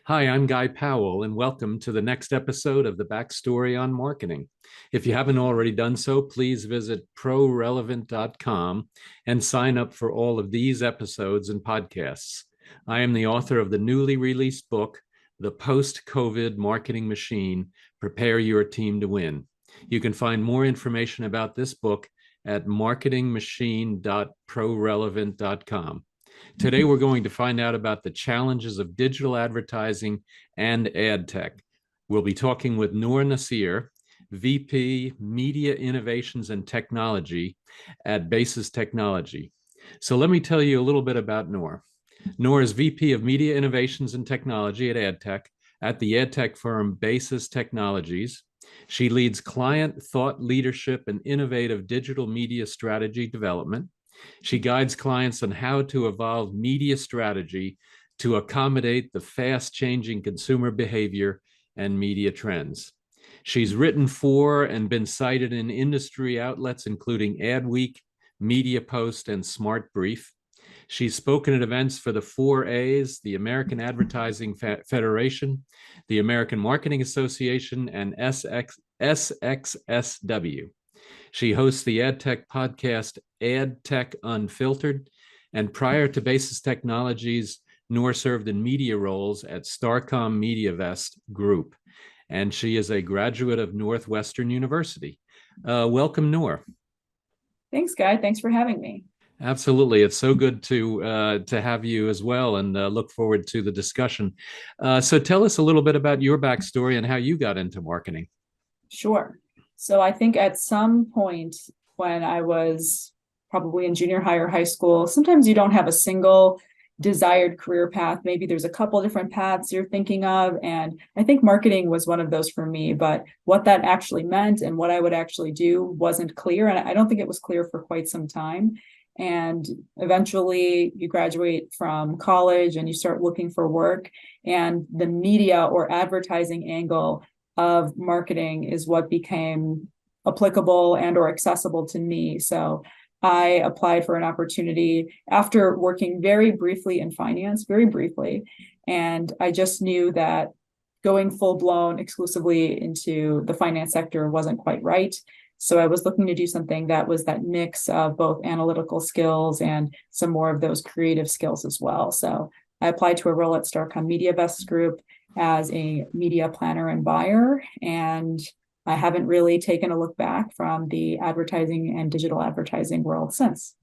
Hi, I'm Guy Powell, and welcome to the next episode of the Backstory on Marketing. If you haven't already done so, please visit ProRelevant.com and sign up for all of these episodes and podcasts. I am the author of the newly released book, The Post-COVID Marketing Machine: Prepare Your Team to Win. You can find more information about this book at marketingmachine.prorelevant.com. Today, we're going to find out about the challenges of digital advertising and ad tech. We'll be talking with Noor Naseer, VP Media Innovations and Technology at Basis Technology. So let me tell you a little bit about Noor. Noor is VP of Media Innovations and Technology at AdTech at the AdTech firm Basis Technologies. She leads client thought leadership and innovative digital media strategy development. She guides clients on how to evolve media strategy to accommodate the fast-changing consumer behavior and media trends. She's written for and been cited in industry outlets including Adweek, Media Post, and Smart Brief. She's spoken at events for the 4As, the American Advertising Federation, the American Marketing Association, and SXSW. She hosts the AdTech podcast, AdTech Unfiltered. And prior to Basis Technologies, Noor served in media roles at Starcom MediaVest Group. And she is a graduate of Northwestern University. Welcome, Noor. Thanks, Guy. Thanks for having me. Absolutely. It's so good to have you as well, and look forward to the discussion. So tell us a little bit about your backstory and how you got into marketing. Sure. So I think at some point when I was probably in junior high or high school, sometimes you don't have a single desired career path. Maybe there's a couple different paths you're thinking of. And I think marketing was one of those for me. But what that actually meant and what I would actually do wasn't clear. And I don't think it was clear for quite some time. And eventually you graduate from college and you start looking for work. And the media or advertising angle of marketing is what became applicable and or accessible to me. So I applied for an opportunity after working very briefly in finance, very briefly. And I just knew that going full blown exclusively into the finance sector wasn't quite right. So I was looking to do something that was that mix of both analytical skills and some more of those creative skills as well. So I applied to a role at Starcom MediaVest Group as a media planner and buyer. And I haven't really taken a look back from the advertising and digital advertising world since.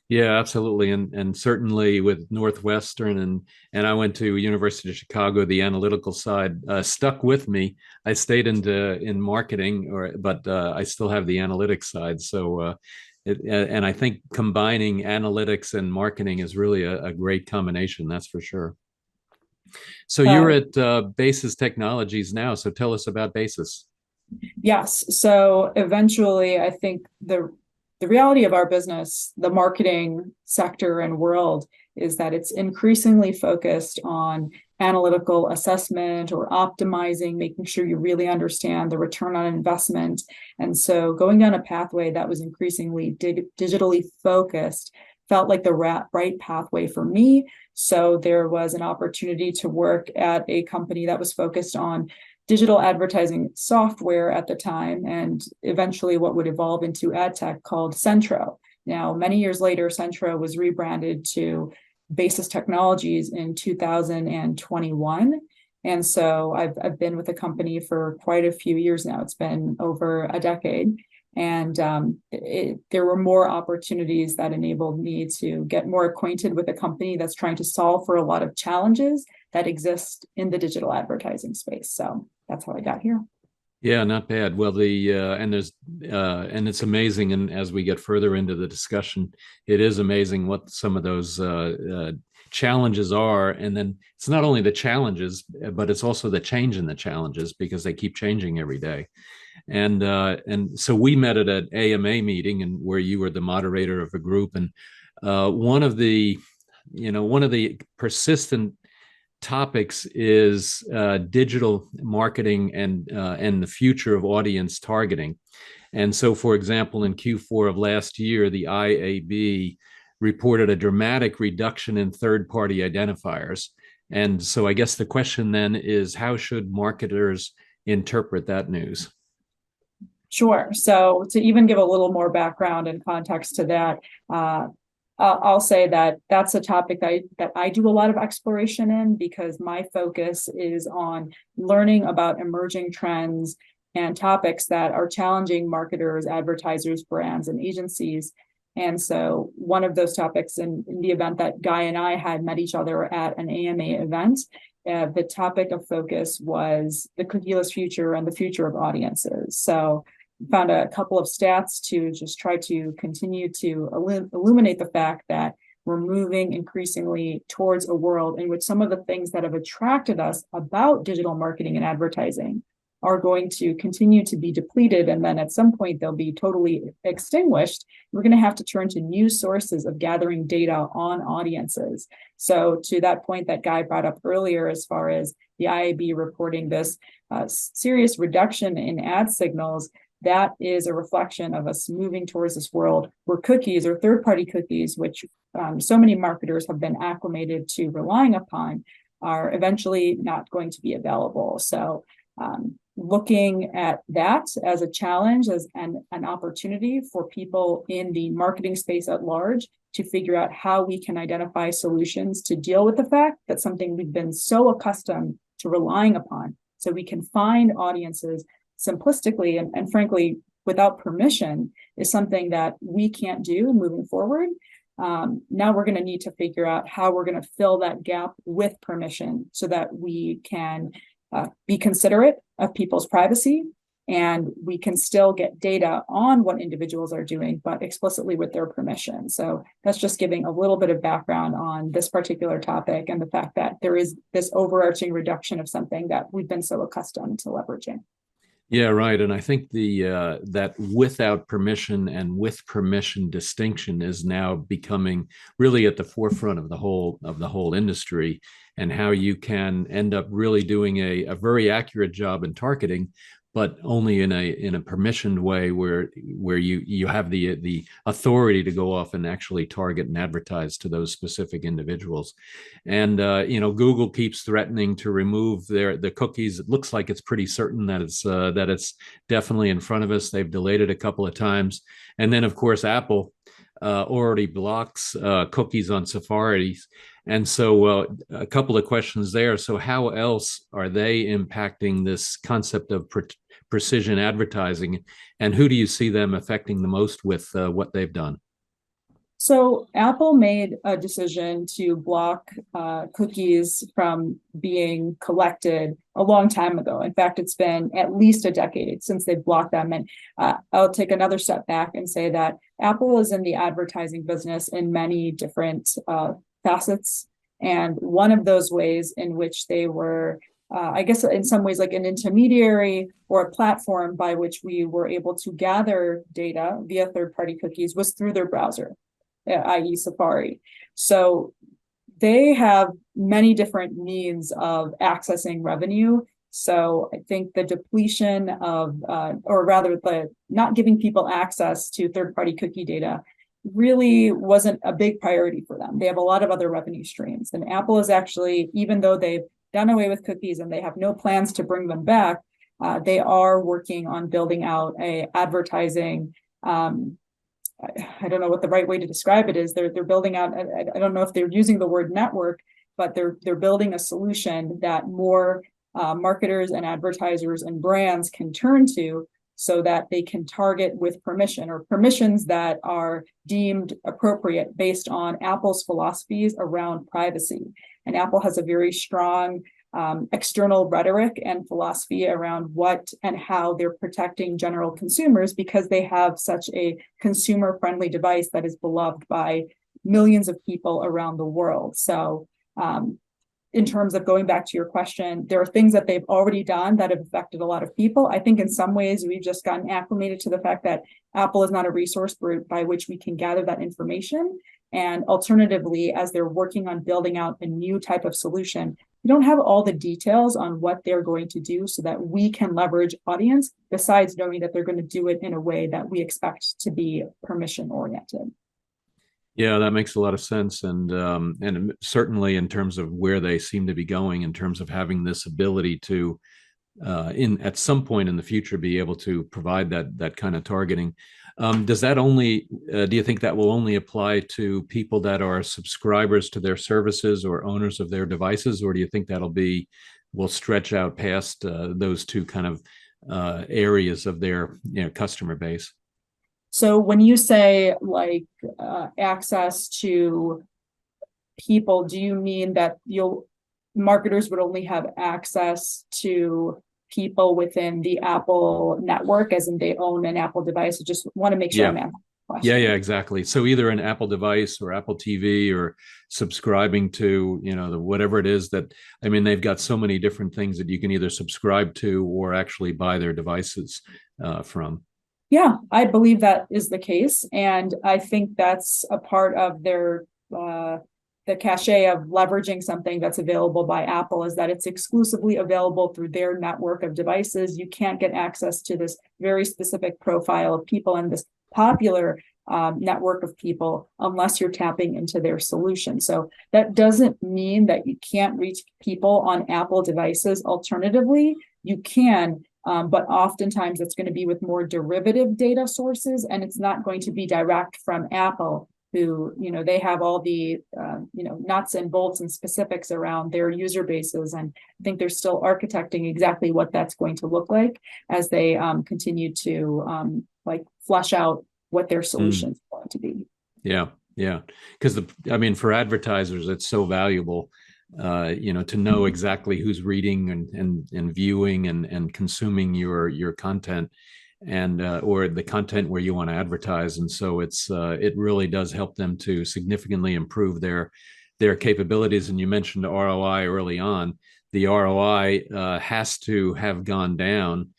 Yeah, absolutely, and certainly with Northwestern and I went to University of Chicago. The analytical side stuck with me. I stayed in marketing, but I still have the analytics side. So, and I think combining analytics and marketing is really a great combination. That's for sure. So you're Uh, at Basis Technologies now. So tell us about Basis. yes. So eventually, I think the reality of our business, the marketing sector and world, is that it's increasingly focused on analytical assessment or optimizing, making sure you really understand the return on investment. And so going down a pathway that was increasingly digitally focused felt like the right pathway for me. So there was an opportunity to work at a company that was focused on digital advertising software at the time, and eventually what would evolve into ad tech called Centro. Now, many years later, Centro was rebranded to Basis Technologies in 2021. And so I've been with the company for quite a few years now. It's been over a decade. And there were more opportunities that enabled me to get more acquainted with a company that's trying to solve for a lot of challenges that exist in the digital advertising space. So that's how I got here. Yeah, not bad. Well, the and it's amazing. And as we get further into the discussion, it is amazing what some of those challenges are. And then it's not only the challenges, but it's also the change in the challenges because they keep changing every day. And so we met at an AMA meeting, and where you were the moderator of a group, and one of the persistent topics is digital marketing and the future of audience targeting. And so, for example, in Q4 of last year, the IAB reported a dramatic reduction in third-party identifiers. And so I guess the question then is, how should marketers interpret that news? Sure. So to even give a little more background and context to that, I'll say that that's a topic that I do a lot of exploration in, because my focus is on learning about emerging trends and topics that are challenging marketers, advertisers, brands, and agencies. And so one of those topics in the event that Guy and I had met each other at an AMA event, the topic of focus was the cookieless future and the future of audiences. So found a couple of stats to just try to continue to illuminate the fact that we're moving increasingly towards a world in which some of the things that have attracted us about digital marketing and advertising are going to continue to be depleted, and then at some point they'll be totally extinguished. We're going to have to turn to new sources of gathering data on audiences. So to that point that Guy brought up earlier, as far as the IAB reporting this serious reduction in ad signals, that is a reflection of us moving towards this world where cookies, or third-party cookies, which so many marketers have been acclimated to relying upon, are eventually not going to be available. So looking at that as a challenge, as an opportunity for people in the marketing space at large to figure out how we can identify solutions to deal with the fact that something we've been so accustomed to relying upon, so we can find audiences simplistically and frankly without permission, is something that we can't do moving forward. Now we're going to need to figure out how we're going to fill that gap with permission, so that we can be considerate of people's privacy, and we can still get data on what individuals are doing, but explicitly with their permission. So that's just giving a little bit of background on this particular topic, and the fact that there is this overarching reduction of something that we've been so accustomed to leveraging. Yeah, right. And I think the that without permission and with permission distinction is now becoming really at the forefront of the whole industry, and how you can end up really doing a very accurate job in targeting, but only in a permissioned way, where you have the authority to go off and actually target and advertise to those specific individuals. And Google keeps threatening to remove the cookies. It looks like it's pretty certain that it's definitely in front of us. They've delayed it a couple of times, and then of course Apple already blocks cookies on Safari. And so a couple of questions there. So how else are they impacting this concept of precision advertising, and who do you see them affecting the most with what they've done? So Apple made a decision to block cookies from being collected a long time ago. In fact, it's been at least a decade since they've blocked them. And I'll take another step back and say that Apple is in the advertising business in many different facets. And one of those ways in which they were, I guess in some ways like an intermediary or a platform by which we were able to gather data via third-party cookies, was through their browser, i.e. Safari. So they have many different means of accessing revenue. So I think the depletion of, or rather the not giving people access to third-party cookie data, really wasn't a big priority for them. They have a lot of other revenue streams. And Apple is actually, even though they've done away with cookies and they have no plans to bring them back, they are working on building out a advertising, I don't know what the right way to describe it is. They're building out, I don't know if they're using the word network, but they're building a solution that more marketers and advertisers and brands can turn to, so that they can target with permission, or permissions that are deemed appropriate based on Apple's philosophies around privacy. And Apple has a very strong external rhetoric and philosophy around what and how they're protecting general consumers, because they have such a consumer-friendly device that is beloved by millions of people around the world. So in terms of going back to your question, there are things that they've already done that have affected a lot of people. I think in some ways we've just gotten acclimated to the fact that Apple is not a resource by which we can gather that information. And alternatively, as they're working on building out a new type of solution, we don't have all the details on what they're going to do so that we can leverage audience, besides knowing that they're going to do it in a way that we expect to be permission oriented. Yeah, that makes a lot of sense, and certainly in terms of where they seem to be going, in terms of having this ability to, in at some point in the future, be able to provide that kind of targeting. Does that only? Do you think that will only apply to people that are subscribers to their services or owners of their devices, or do you think that'll be will stretch out past those two kind of areas of their customer base? So when you say like access to people, do you mean that marketers would only have access to people within the Apple network, as in they own an Apple device? I just want to make sure Yeah. I'm answering the Yeah, question. exactly. So either an Apple device or Apple TV or subscribing to, the whatever it is that, I mean, they've got so many different things that you can either subscribe to or actually buy their devices from. Yeah, I believe that is the case. And I think that's a part of their the cachet of leveraging something that's available by Apple, is that it's exclusively available through their network of devices. You can't get access to this very specific profile of people and this popular network of people unless you're tapping into their solution. So that doesn't mean that you can't reach people on Apple devices. Alternatively, you can, but oftentimes it's going to be with more derivative data sources, and it's not going to be direct from Apple, who, they have all the, nuts and bolts and specifics around their user bases. And I think they're still architecting exactly what that's going to look like as they continue to flesh out what their Mm. solutions are going to be. Yeah, yeah. Because I mean, for advertisers, it's so valuable, to know exactly who's reading and viewing and consuming your content, and or the content where you want to advertise. And so it really does help them to significantly improve their capabilities. And you mentioned ROI early on. The ROI has to have gone down.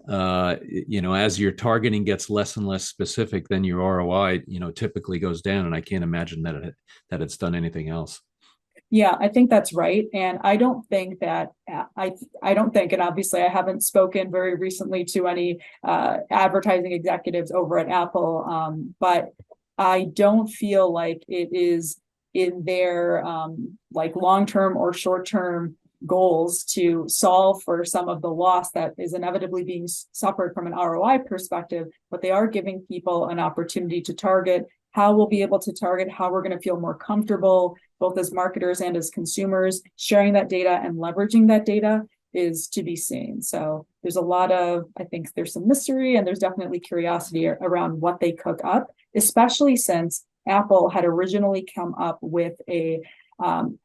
As your targeting gets less and less specific, then your ROI, typically goes down. And I can't imagine that it's done anything else. Yeah, I think that's right. And I don't think that I don't think, and obviously I haven't spoken very recently to any advertising executives over at Apple, but I don't feel like it is in their like long-term or short-term goals to solve for some of the loss that is inevitably being suffered from an ROI perspective, but they are giving people an opportunity to target how we'll be able to target, how we're going to feel more comfortable, both as marketers and as consumers. Sharing that data and leveraging that data is to be seen. So there's a lot of, I think there's some mystery and there's definitely curiosity around what they cook up, especially since Apple had originally come up with a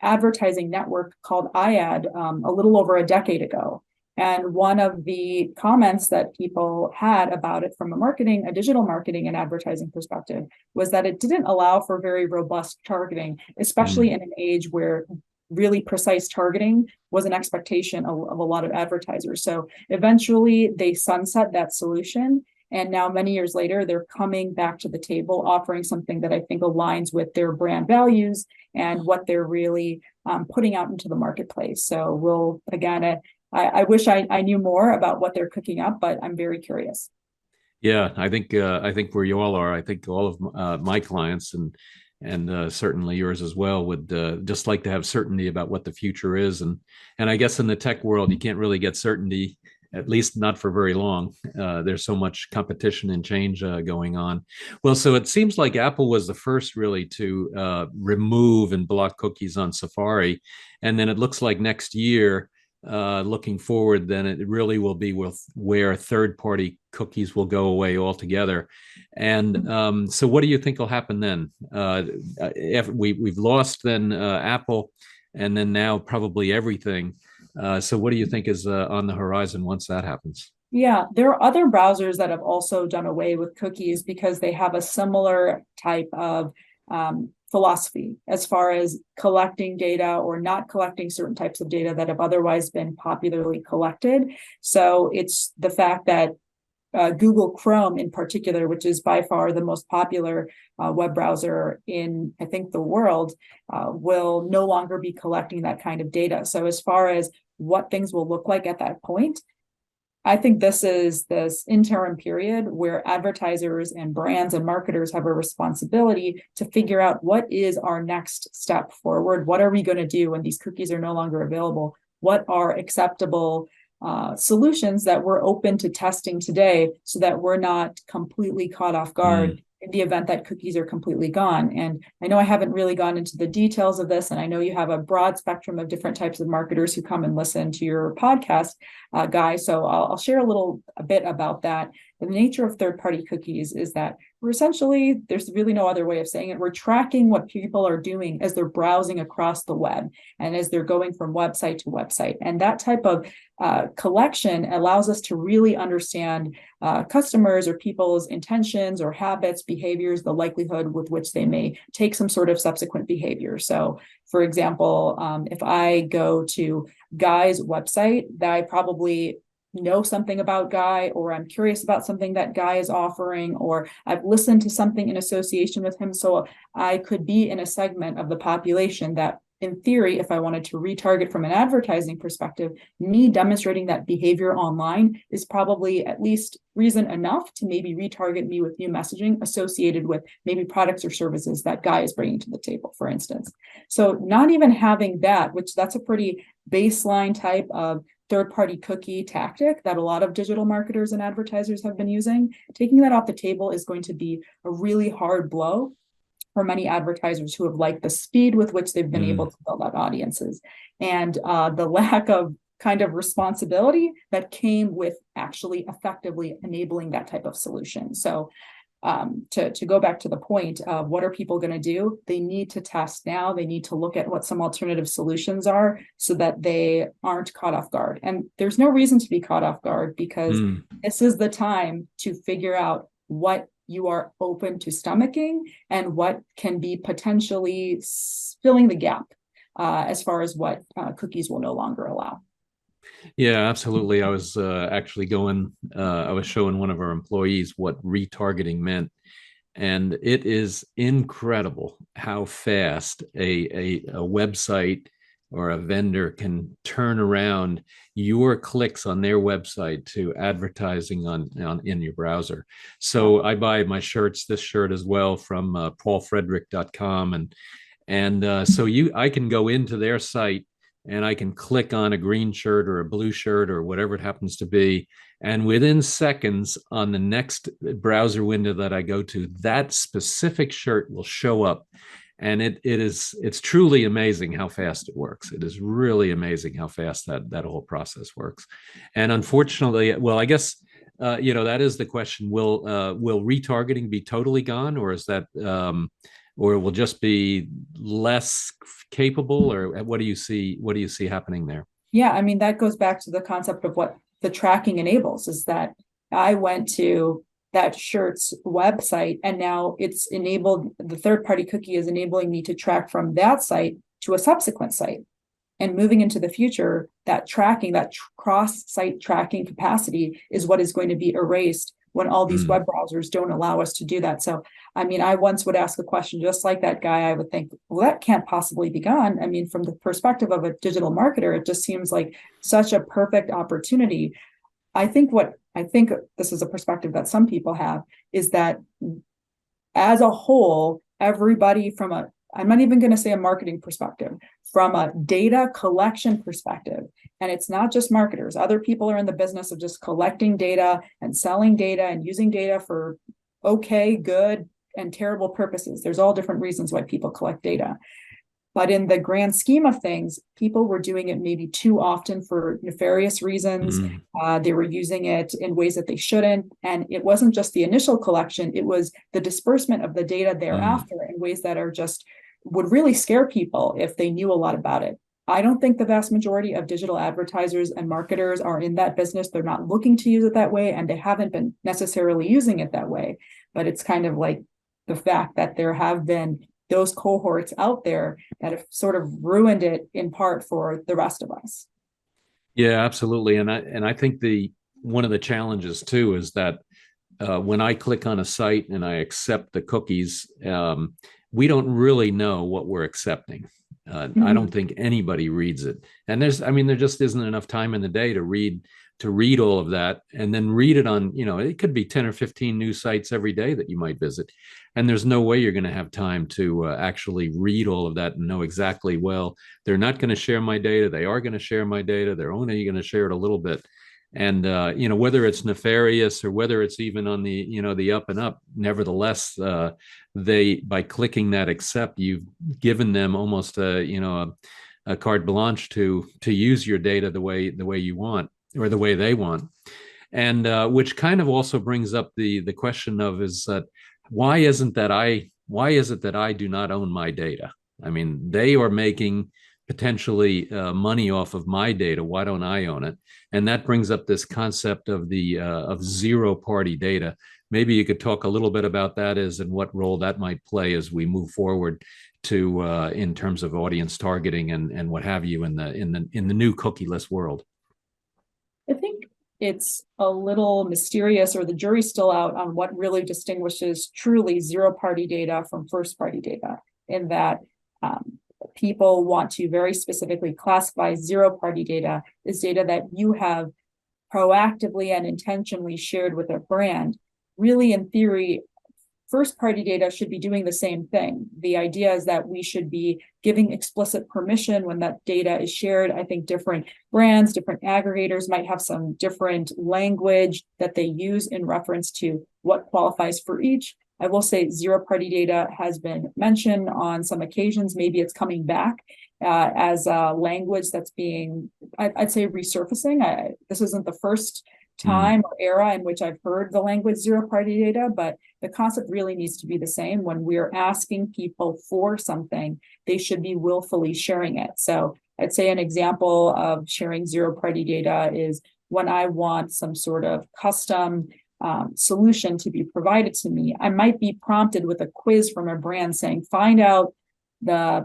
advertising network called iAd a little over a decade ago. And one of the comments that people had about it from a digital marketing and advertising perspective was that it didn't allow for very robust targeting, especially in an age where really precise targeting was an expectation of a lot of advertisers. So eventually they sunset that solution. And now, many years later, they're coming back to the table, offering something that I think aligns with their brand values and what they're really putting out into the marketplace. So we'll, again, I wish I knew more about what they're cooking up, but I'm very curious. Yeah, I think where you all are, I think all of my clients and certainly yours as well would just like to have certainty about what the future is, and I guess in the tech world you can't really get certainty, at least not for very long. There's so much competition and change going on. Well, so it seems like Apple was the first really to remove and block cookies on Safari, and then it looks like next year, looking forward, then it really will be with where third-party cookies will go away altogether. And so, what do you think will happen then? If we've lost then Apple, and then now probably everything. So, what do you think is on the horizon once that happens? Yeah, there are other browsers that have also done away with cookies because they have a similar type of philosophy as far as collecting data or not collecting certain types of data that have otherwise been popularly collected. So it's the fact that Google Chrome in particular, which is by far the most popular web browser in, I think, the world, will no longer be collecting that kind of data. So as far as what things will look like at that point, I think this interim period where advertisers and brands and marketers have a responsibility to figure out what is our next step forward. What are we going to do when these cookies are no longer available? What are acceptable solutions that we're open to testing today so that we're not completely caught off guard in the event that cookies are completely gone. And I know I haven't really gone into the details of this, and I know you have a broad spectrum of different types of marketers who come and listen to your podcast, Guy. So I'll share a bit about that. The nature of third-party cookies is that we're essentially, there's really no other way of saying it, we're tracking what people are doing as they're browsing across the web and as they're going from website to website. And that type of collection allows us to really understand customers or people's intentions or habits, behaviors, the likelihood with which they may take some sort of subsequent behavior. So, for example, if I go to Guy's website, that I probably know something about Guy, or I'm curious about something that Guy is offering, or I've listened to something in association with him. So I could be in a segment of the population that, in theory, if I wanted to retarget from an advertising perspective, me demonstrating that behavior online is probably at least reason enough to maybe retarget me with new messaging associated with maybe products or services that Guy is bringing to the table, for instance. So not even having that, which that's a pretty baseline type of third-party cookie tactic that a lot of digital marketers and advertisers have been using, taking that off the table is going to be a really hard blow for many advertisers who have liked the speed with which they've been able to build out audiences and the lack of kind of responsibility that came with actually effectively enabling that type of solution. So to go back to the point of what are people going to do, they need to test now. They need to look at what some alternative solutions are so that they aren't caught off guard. And there's no reason to be caught off guard because this is the time to figure out what you are open to stomaching and what can be potentially filling the gap as far as what cookies will no longer allow. Yeah, absolutely. I was actually I was showing one of our employees what retargeting meant. And it is incredible how fast a website or a vendor can turn around your clicks on their website to advertising in your browser. So I buy my shirts, this shirt as well, from paulfrederick.com. And so I can go into their site and I can click on a green shirt or a blue shirt or whatever it happens to be. And within seconds on the next browser window that I go to, that specific shirt will show up. And it's truly amazing how fast it works. It is really amazing how fast that whole process works. And unfortunately, well, I guess, that is the question. Will retargeting be totally gone, or is that, or will just be less capable, or what do you see happening there? Yeah, I mean, that goes back to the concept of what the tracking enables, is that I went to that shirt's website and now it's enabled, the third-party cookie is enabling me to track from that site to a subsequent site. And moving into the future, that tracking, that cross-site tracking capacity is what is going to be erased when all these web browsers don't allow us to do that. So, I mean, I once would ask a question just like that Guy. I would think, well, that can't possibly be gone. I mean, from the perspective of a digital marketer, it just seems like such a perfect opportunity. I think this is a perspective that some people have, is that as a whole, everybody I'm not even going to say a marketing perspective, from a data collection perspective. And it's not just marketers. Other people are in the business of just collecting data and selling data and using data for okay, good, and terrible purposes. There's all different reasons why people collect data. But in the grand scheme of things, people were doing it maybe too often for nefarious reasons. They were using it in ways that they shouldn't. And it wasn't just the initial collection, it was the disbursement of the data thereafter in ways that would really scare people if they knew a lot about it. I don't think the vast majority of digital advertisers and marketers are in that business. They're not looking to use it that way, and they haven't been necessarily using it that way. But it's kind of like the fact that there have been those cohorts out there that have sort of ruined it in part for the rest of us. Yeah, absolutely. And I think one of the challenges too is that when I click on a site and I accept the cookies, we don't really know what we're accepting. I don't think anybody reads it. And there just isn't enough time in the day to read all of that and then read it on, it could be 10 or 15 new sites every day that you might visit. And there's no way you're going to have time to actually read all of that and know exactly, well, they're not going to share my data. They are going to share my data. They're only going to share it a little bit. And, whether it's nefarious or whether it's even on the up and up, nevertheless, by clicking that accept, you've given them almost a carte blanche to use your data the way you want, or the way they want. And which kind of also brings up the question of, is that why is it that I do not own my data? I mean, they are making potentially money off of my data. Why don't I own it? And that brings up this concept of of zero party data. Maybe you could talk a little bit about that and what role that might play as we move forward to in terms of audience targeting and what have you in the new cookieless world. I think it's a little mysterious, or the jury's still out on what really distinguishes truly zero-party data from first-party data, in that people want to very specifically classify zero-party data as data that you have proactively and intentionally shared with a brand. Really, in theory, first-party data should be doing the same thing. The idea is that we should be giving explicit permission when that data is shared. I think different brands, different aggregators might have some different language that they use in reference to what qualifies for each. I will say zero-party data has been mentioned on some occasions. Maybe it's coming back as a language that's being, I'd say, resurfacing. This isn't the first time or era in which I've heard the language zero-party data, but the concept really needs to be the same. When we're asking people for something, they should be willfully sharing it. So I'd say an example of sharing zero-party data is when I want some sort of custom solution to be provided to me, I might be prompted with a quiz from a brand saying, find out the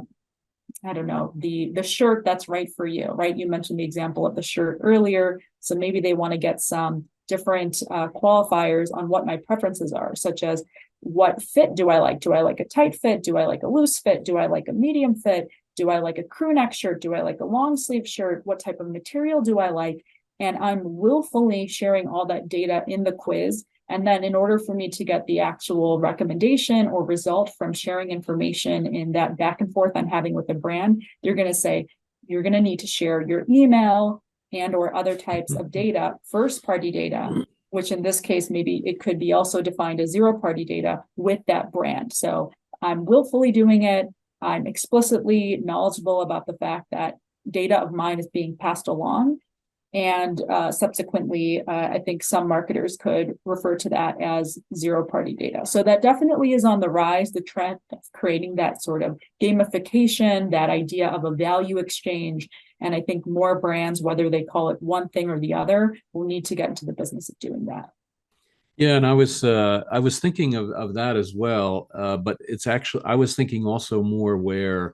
shirt that's right for you, right? You mentioned the example of the shirt earlier. So maybe they want to get some different qualifiers on what my preferences are, such as what fit do I like? Do I like a tight fit? Do I like a loose fit? Do I like a medium fit? Do I like a crew neck shirt? Do I like a long sleeve shirt? What type of material do I like? And I'm willfully sharing all that data in the quiz. And then in order for me to get the actual recommendation or result from sharing information in that back and forth I'm having with a brand, you're going to say, you're going to need to share your email and or other types of data, first party data, which in this case, maybe it could be also defined as zero party data with that brand. So I'm willfully doing it. I'm explicitly knowledgeable about the fact that data of mine is being passed along. And subsequently, I think some marketers could refer to that as zero-party data. So that definitely is on the rise, the trend of creating that sort of gamification, that idea of a value exchange. And I think more brands, whether they call it one thing or the other, will need to get into the business of doing that. Yeah, and I was thinking of that as well, but it's actually, I was thinking also more where,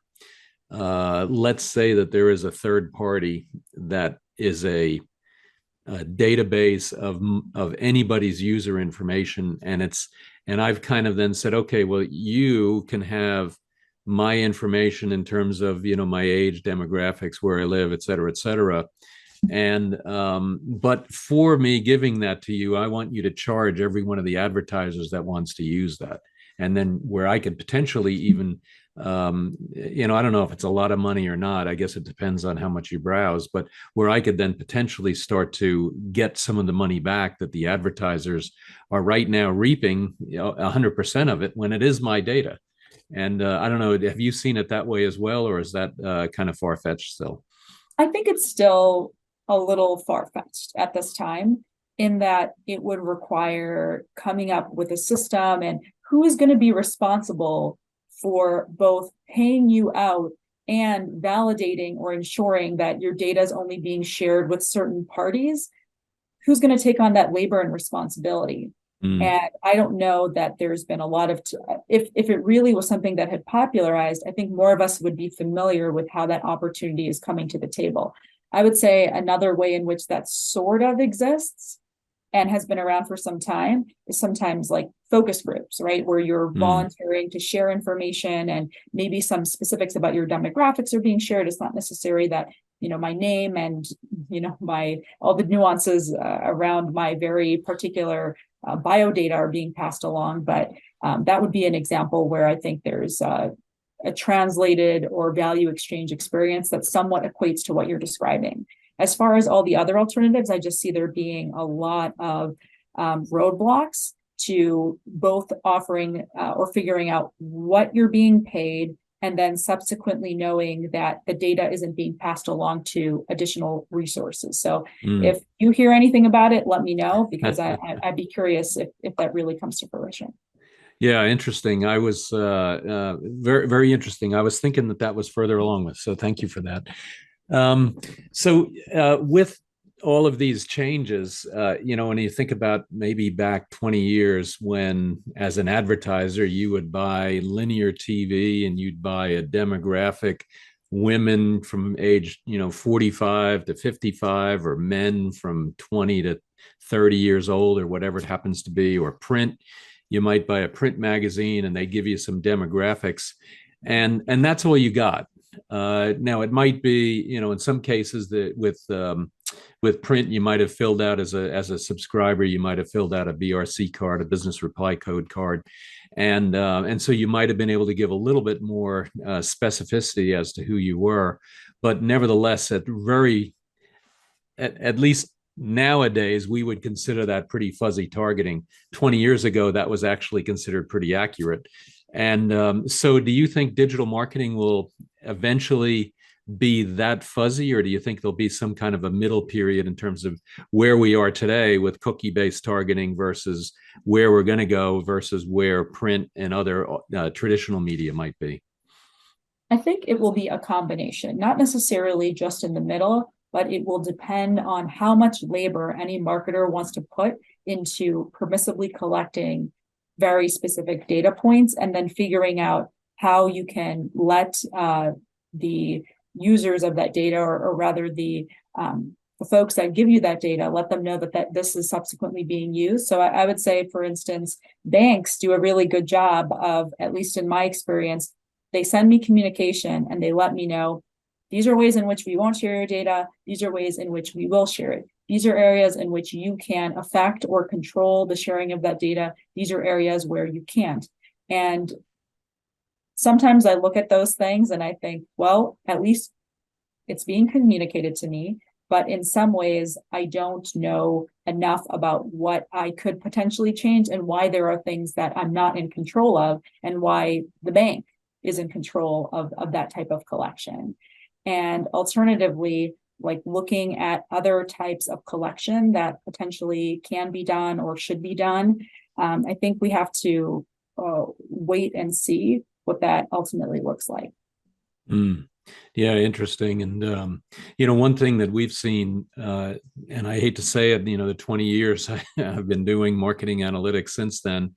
let's say that there is a third party that is a database of anybody's user information, and I've kind of then said, okay, well, you can have my information in terms of my age, demographics, where I live, et cetera, and but for me giving that to you, I want you to charge every one of the advertisers that wants to use that, and then where I could potentially even I don't know if it's a lot of money or not. I guess it depends on how much you browse, but where I could then potentially start to get some of the money back that the advertisers are right now reaping 100% of it when it is my data. And I don't know, have you seen it that way as well, or is that kind of far-fetched still? I think it's still a little far-fetched at this time, in that it would require coming up with a system and who is going to be responsible for both paying you out and validating or ensuring that your data is only being shared with certain parties. Who's going to take on that labor and responsibility? And I don't know that there's been a lot of, if it really was something that had popularized, I think more of us would be familiar with how that opportunity is coming to the table. I would say another way in which that sort of exists, and has been around for some time is sometimes like focus groups, right? Where you're volunteering to share information and maybe some specifics about your demographics are being shared. It's not necessary that, my name and, all the nuances around my very particular bio data are being passed along. But that would be an example where I think there's a translated or value exchange experience that somewhat equates to what you're describing. As far as all the other alternatives, I just see there being a lot of roadblocks to both offering or figuring out what you're being paid, and then subsequently knowing that the data isn't being passed along to additional resources. So if you hear anything about it, let me know, because I'd be curious if that really comes to fruition. Yeah, interesting. I was very, very interesting. I was thinking that was further along with, so thank you for that. With all of these changes, when you think about maybe back 20 years when, as an advertiser, you would buy linear TV and you'd buy a demographic, women from age, 45 to 55, or men from 20 to 30 years old, or whatever it happens to be, or print. You might buy a print magazine and they give you some demographics, and that's all you got. Now it might be, in some cases that with print, you might have filled out as a subscriber, you might have filled out a BRC card, a business reply code card, and so you might have been able to give a little bit more specificity as to who you were, but nevertheless, at least nowadays, we would consider that pretty fuzzy targeting. 20 years ago, that was actually considered pretty accurate. And so do you think digital marketing will eventually be that fuzzy, or do you think there'll be some kind of a middle period in terms of where we are today with cookie-based targeting versus where we're going to go versus where print and other traditional media might be? I think it will be a combination, not necessarily just in the middle, but it will depend on how much labor any marketer wants to put into permissibly collecting very specific data points, and then figuring out how you can let the users of that data, or rather the folks that give you that data, let them know that this is subsequently being used. So I would say, for instance, banks do a really good job of, at least in my experience, they send me communication and they let me know, these are ways in which we won't share your data. These are ways in which we will share it. These are areas in which you can affect or control the sharing of that data. These are areas where you can't. And sometimes I look at those things and I think, well, at least it's being communicated to me. But in some ways, I don't know enough about what I could potentially change, and why there are things that I'm not in control of, and why the bank is in control of that type of collection. And alternatively, like looking at other types of collection that potentially can be done or should be done. I think we have to wait and see what that ultimately looks like. Yeah, interesting. And, one thing that we've seen, and I hate to say it, the 20 years I've been doing marketing analytics since then.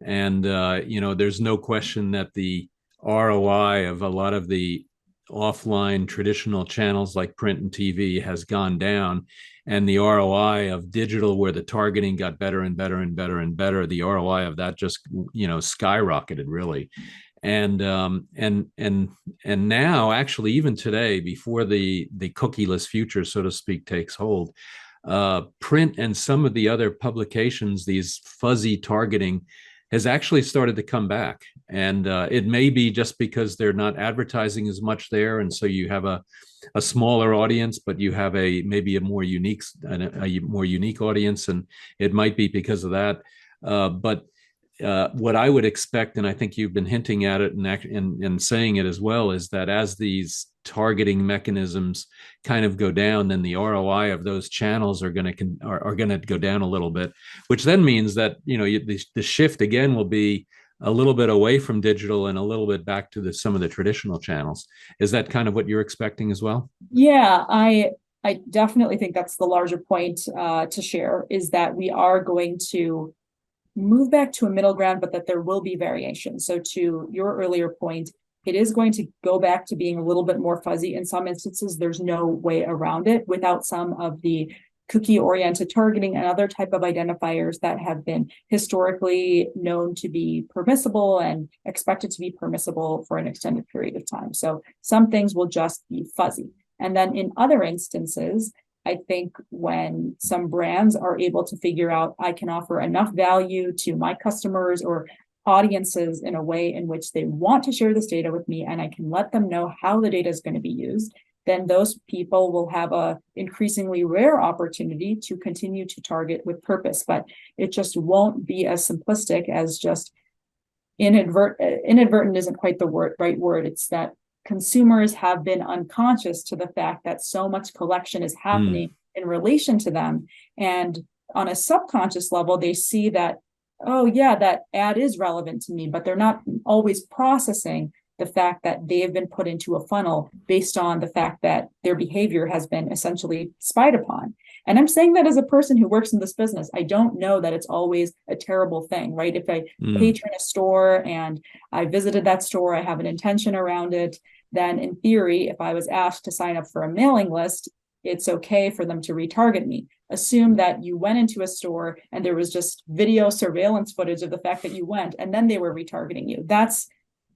And, there's no question that the ROI of a lot of the offline traditional channels like print and TV has gone down, and the ROI of digital, where the targeting got better and better and better and better, the ROI of that just skyrocketed, really. And now, actually, even today, before the cookieless future, so to speak, takes hold, print and some of the other publications, these fuzzy targeting has actually started to come back. And it may be just because they're not advertising as much there, and so you have a smaller audience, but you have maybe a more unique audience, and it might be because of that. But what I would expect, and I think you've been hinting at it and saying it as well, is that as these targeting mechanisms kind of go down, then the ROI of those channels are going to go down a little bit, which then means that the shift again will be a little bit away from digital and a little bit back to some of the traditional channels. Is that kind of what you're expecting as well? Yeah, I definitely think that's the larger point to share, is that we are going to move back to a middle ground, but that there will be variation. So to your earlier point, it is going to go back to being a little bit more fuzzy. In some instances, there's no way around it without some of the cookie-oriented targeting and other type of identifiers that have been historically known to be permissible and expected to be permissible for an extended period of time. So some things will just be fuzzy. And then in other instances, I think when some brands are able to figure out, I can offer enough value to my customers or audiences in a way in which they want to share this data with me, and I can let them know how the data is going to be used, then those people will have a increasingly rare opportunity to continue to target with purpose. But it just won't be as simplistic as just inadvertent isn't quite the right word. It's that consumers have been unconscious to the fact that so much collection is happening in relation to them. And on a subconscious level, they see that, oh yeah, that ad is relevant to me, but they're not always processing the fact that they have been put into a funnel based on the fact that their behavior has been essentially spied upon. And I'm saying that as a person who works in this business. I don't know that it's always a terrible thing, right? If I patron a store and I visited that store, I have an intention around it, then in theory, if I was asked to sign up for a mailing list, it's okay for them to retarget me. Assume that you went into a store and there was just video surveillance footage of the fact that you went, and then they were retargeting you. That's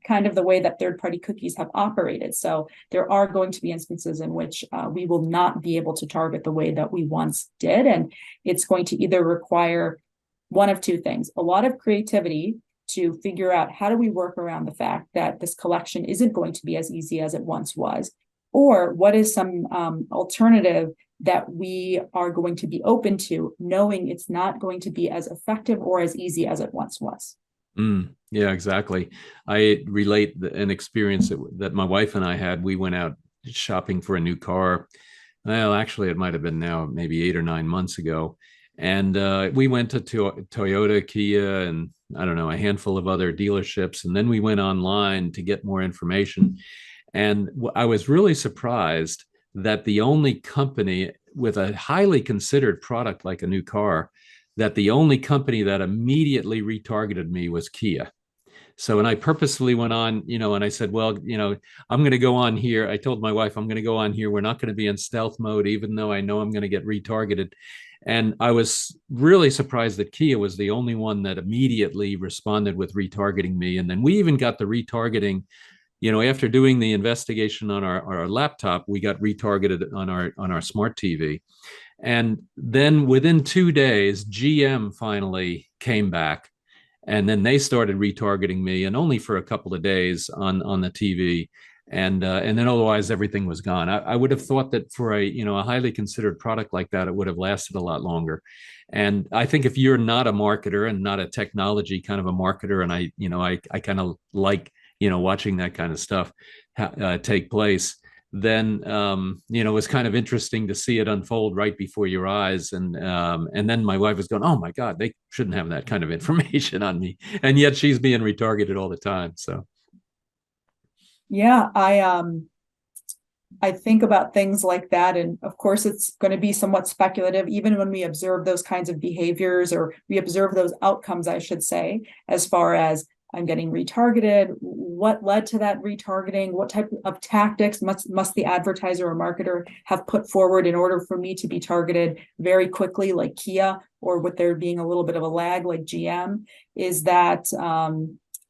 kind of the way that third-party cookies have operated. So there are going to be instances in which we will not be able to target the way that we once did. And it's going to either require one of two things: a lot of creativity to figure out how do we work around the fact that this collection isn't going to be as easy as it once was, or what is some alternative that we are going to be open to, knowing it's not going to be as effective or as easy as it once was. Yeah, exactly. I relate an experience that my wife and I had. We went out shopping for a new car. Well, actually, it might have been now maybe 8 or 9 months ago. And we went to Toyota, Kia, and I don't know, a handful of other dealerships. And then we went online to get more information. And I was really surprised that the only company with a highly considered product like a new car, that the only company that immediately retargeted me was Kia. So, and I purposefully went on, and I said, well, I'm going to go on here. I told my wife, I'm going to go on here. We're not going to be in stealth mode, even though I know I'm going to get retargeted. And I was really surprised that Kia was the only one that immediately responded with retargeting me. And then we even got the retargeting, after doing the investigation on our laptop, we got retargeted on our smart TV. And then within 2 days, GM finally came back, and then they started retargeting me, and only for a couple of days on the TV. And then otherwise everything was gone. I would have thought that for a highly considered product like that, it would have lasted a lot longer. And I think if you're not a marketer and not a technology kind of a marketer, and I kind of like watching that kind of stuff take place, then it was kind of interesting to see it unfold right before your eyes. And then my wife was going, "Oh my God, they shouldn't have that kind of information on me," and yet she's being retargeted all the time. So yeah, I think about things like that, and of course it's going to be somewhat speculative even when we observe those kinds of behaviors, or we observe those outcomes, I should say, as far as I'm getting retargeted, what led to that retargeting, what type of tactics must the advertiser or marketer have put forward in order for me to be targeted very quickly, like Kia, or with there being a little bit of a lag like GM? Is that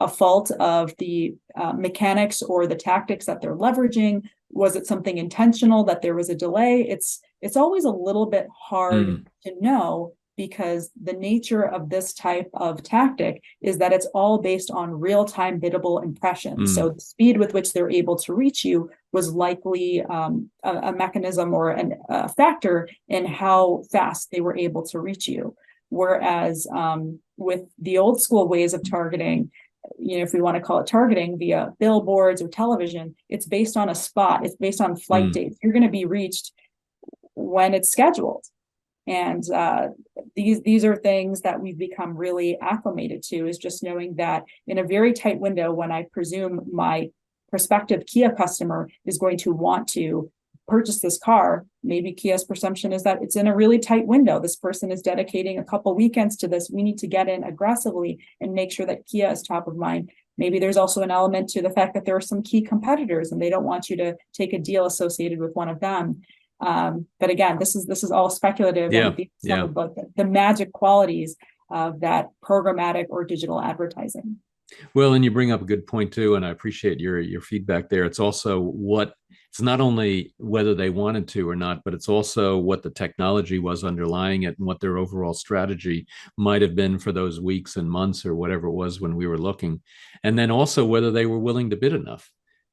a fault of the mechanics or the tactics that they're leveraging? Was it something intentional that there was a delay? It's always a little bit hard to know, because the nature of this type of tactic is that it's all based on real-time biddable impressions. So the speed with which they're able to reach you was likely a mechanism or a factor in how fast they were able to reach you. Whereas with the old school ways of targeting, if we want to call it targeting via billboards or television, it's based on a spot. It's based on flight dates. You're going to be reached when it's scheduled. And these are things that we've become really acclimated to, is just knowing that in a very tight window, when I presume my prospective Kia customer is going to want to purchase this car, maybe Kia's perception is that it's in a really tight window. This person is dedicating a couple weekends to this. We need to get in aggressively and make sure that Kia is top of mind. Maybe there's also an element to the fact that there are some key competitors and they don't want you to take a deal associated with one of them. But again, this is all speculative, and some of the magic qualities of that programmatic or digital advertising. Well, and you bring up a good point too, and I appreciate your feedback there. It's also it's not only whether they wanted to or not, but it's also what the technology was underlying it and what their overall strategy might have been for those weeks and months or whatever it was when we were looking. And then also whether they were willing to bid enough.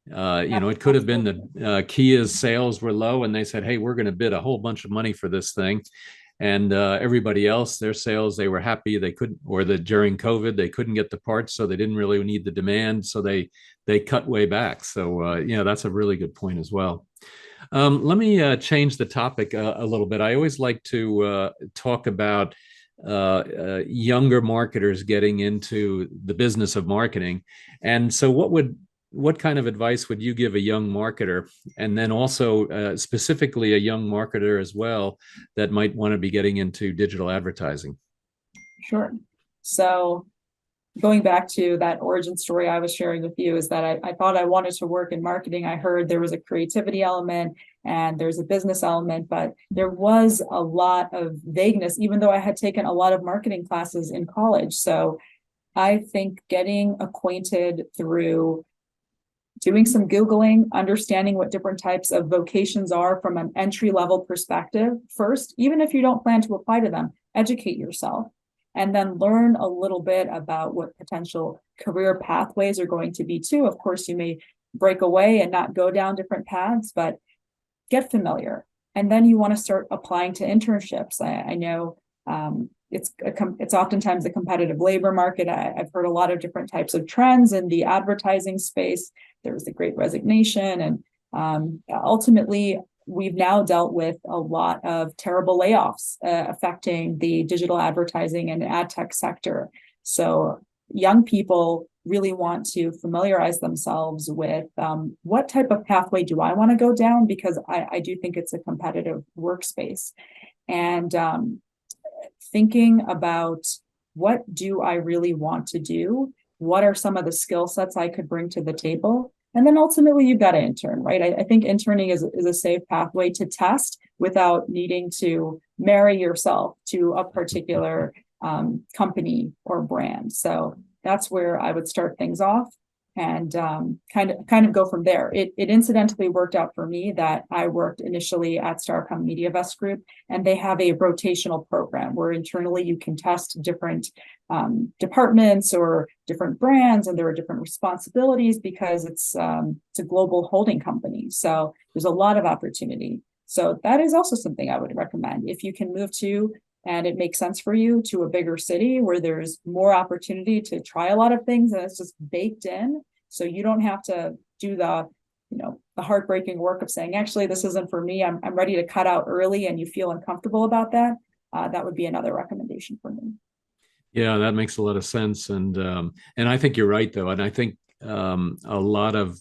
It could have been that Kia's sales were low and they said, hey, we're going to bid a whole bunch of money for this thing. And everybody else, their sales, they were happy they couldn't, or that during COVID they couldn't get the parts, so they didn't really need the demand, so they cut way back. So that's a really good point as well. Let me change the topic a little bit. I always like to talk about younger marketers getting into the business of marketing. And so what kind of advice would you give a young marketer, and then also specifically a young marketer as well that might want to be getting into digital advertising? Sure. So going back to that origin story I was sharing with you, is that I thought I wanted to work in marketing. I heard there was a creativity element and there's a business element, but there was a lot of vagueness, even though I had taken a lot of marketing classes in college. So I think getting acquainted through doing some Googling, understanding what different types of vocations are from an entry-level perspective first, even if you don't plan to apply to them, educate yourself, and then learn a little bit about what potential career pathways are going to be too. Of course, you may break away and not go down different paths, but get familiar. And then you want to start applying to internships. I know it's oftentimes a competitive labor market. I've heard a lot of different types of trends in the advertising space. There was the Great Resignation, and ultimately we've now dealt with a lot of terrible layoffs affecting the digital advertising and ad tech sector. So young people really want to familiarize themselves with what type of pathway do I want to go down, because I do think it's a competitive workspace. And thinking about, what do I really want to do? What are some of the skill sets I could bring to the table? And then ultimately you've got to intern, right? I think interning is a safe pathway to test without needing to marry yourself to a particular company or brand. So that's where I would start things off, and kind of go from there. It incidentally worked out for me that I worked initially at Starcom MediaVest Group, and they have a rotational program where internally you can test different departments or different brands, and there are different responsibilities because it's a global holding company. So there's a lot of opportunity. So that is also something I would recommend. If you can move to, and it makes sense for you, to a bigger city where there's more opportunity to try a lot of things and it's just baked in, so you don't have to do the heartbreaking work of saying, actually, this isn't for me. I'm ready to cut out early, and you feel uncomfortable about that. That would be another recommendation for me. Yeah, that makes a lot of sense. And I think you're right, though. And I think a lot of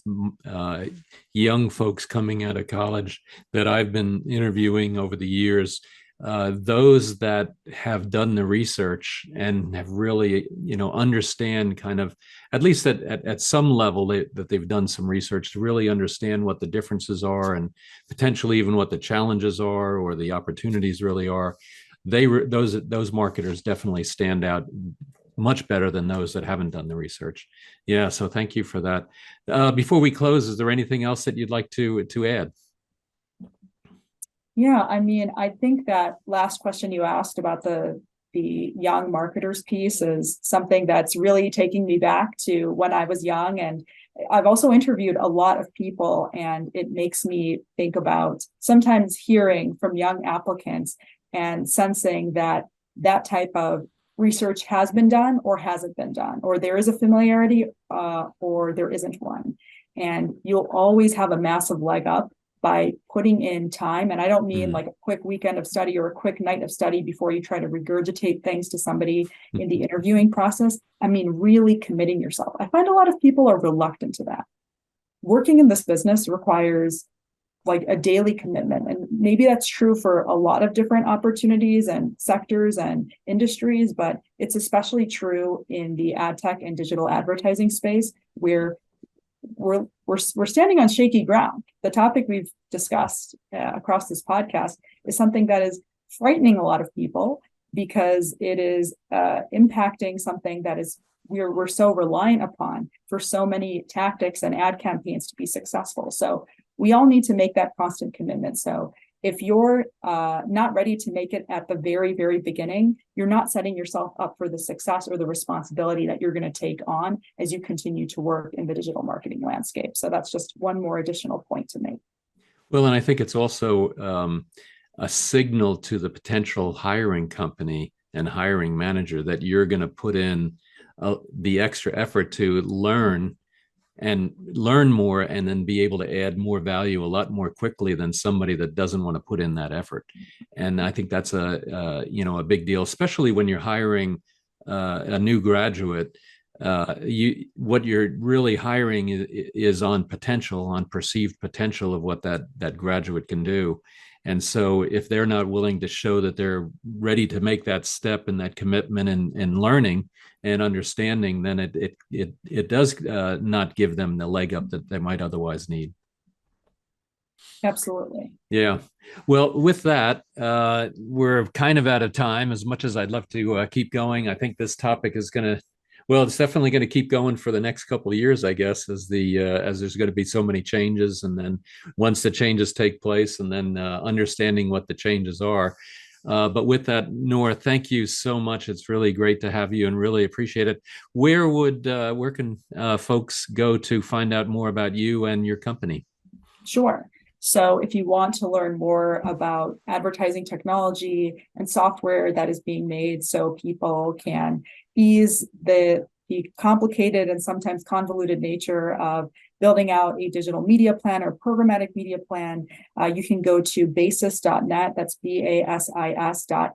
young folks coming out of college that I've been interviewing over the years, those that have done the research and have really, understand kind of, at least at some level, that they've done some research to really understand what the differences are and potentially even what the challenges are or the opportunities really are. Those marketers definitely stand out much better than those that haven't done the research. Yeah, so thank you for that. Before we close, is there anything else that you'd like to add? Yeah, I mean, I think that last question you asked about the young marketers piece is something that's really taking me back to when I was young. And I've also interviewed a lot of people, and it makes me think about sometimes hearing from young applicants and sensing that that type of research has been done or hasn't been done, or there is a familiarity or there isn't one. And you'll always have a massive leg up by putting in time. And I don't mean like a quick weekend of study or a quick night of study before you try to regurgitate things to somebody in the interviewing process. I mean, really committing yourself. I find a lot of people are reluctant to that. Working in this business requires like a daily commitment. And maybe that's true for a lot of different opportunities and sectors and industries, but it's especially true in the ad tech and digital advertising space, where we're standing on shaky ground. The topic we've discussed across this podcast is something that is frightening a lot of people because it is impacting something that is we're so reliant upon for so many tactics and ad campaigns to be successful. So we all need to make that constant commitment. So if you're not ready to make it at the very, very beginning, you're not setting yourself up for the success or the responsibility that you're going to take on as you continue to work in the digital marketing landscape. So that's just one more additional point to make. Well, and I think it's also a signal to the potential hiring company and hiring manager that you're going to put in the extra effort to learn more and then be able to add more value a lot more quickly than somebody that doesn't want to put in that effort. And I think that's a big deal, especially when you're hiring a new graduate. What you're really hiring is on potential, on perceived potential of what that graduate can do. And so if they're not willing to show that they're ready to make that step and that commitment and learning and understanding, then it does not give them the leg up that they might otherwise need. Absolutely. Yeah. Well, with that, we're kind of out of time. As much as I'd love to keep going, I think this topic is going to, well, it's definitely going to keep going for the next couple of years, I guess, as there's going to be so many changes, and then once the changes take place, and then understanding what the changes are. But with that, Noor, thank you so much. It's really great to have you, and really appreciate it. Where can folks go to find out more about you and your company? Sure. So if you want to learn more about advertising technology and software that is being made so people can ease the complicated and sometimes convoluted nature of building out a digital media plan or programmatic media plan, you can go to basis.net. That's basis.net.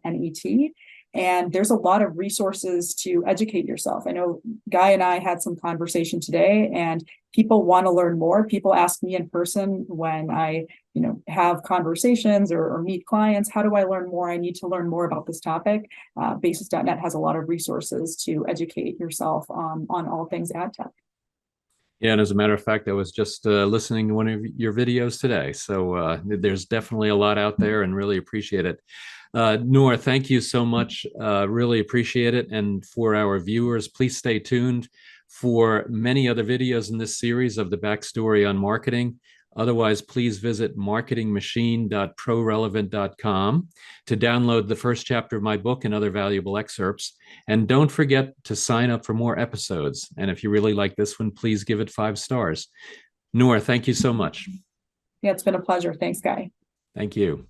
And there's a lot of resources to educate yourself. I know Guy and I had some conversation today, and people want to learn more. People ask me in person when I, have conversations or meet clients, how do I learn more? I need to learn more about this topic. Basis.net has a lot of resources to educate yourself on all things ad tech. Yeah, and as a matter of fact, I was just listening to one of your videos today. So there's definitely a lot out there, and really appreciate it. Noor, thank you so much. Really appreciate it. And for our viewers, please stay tuned for many other videos in this series of the backstory on marketing. Otherwise, please visit marketingmachine.prorelevant.com to download the first chapter of my book and other valuable excerpts. And don't forget to sign up for more episodes. And if you really like this one, please give it 5 stars. Noor, thank you so much. Yeah, it's been a pleasure. Thanks, Guy. Thank you.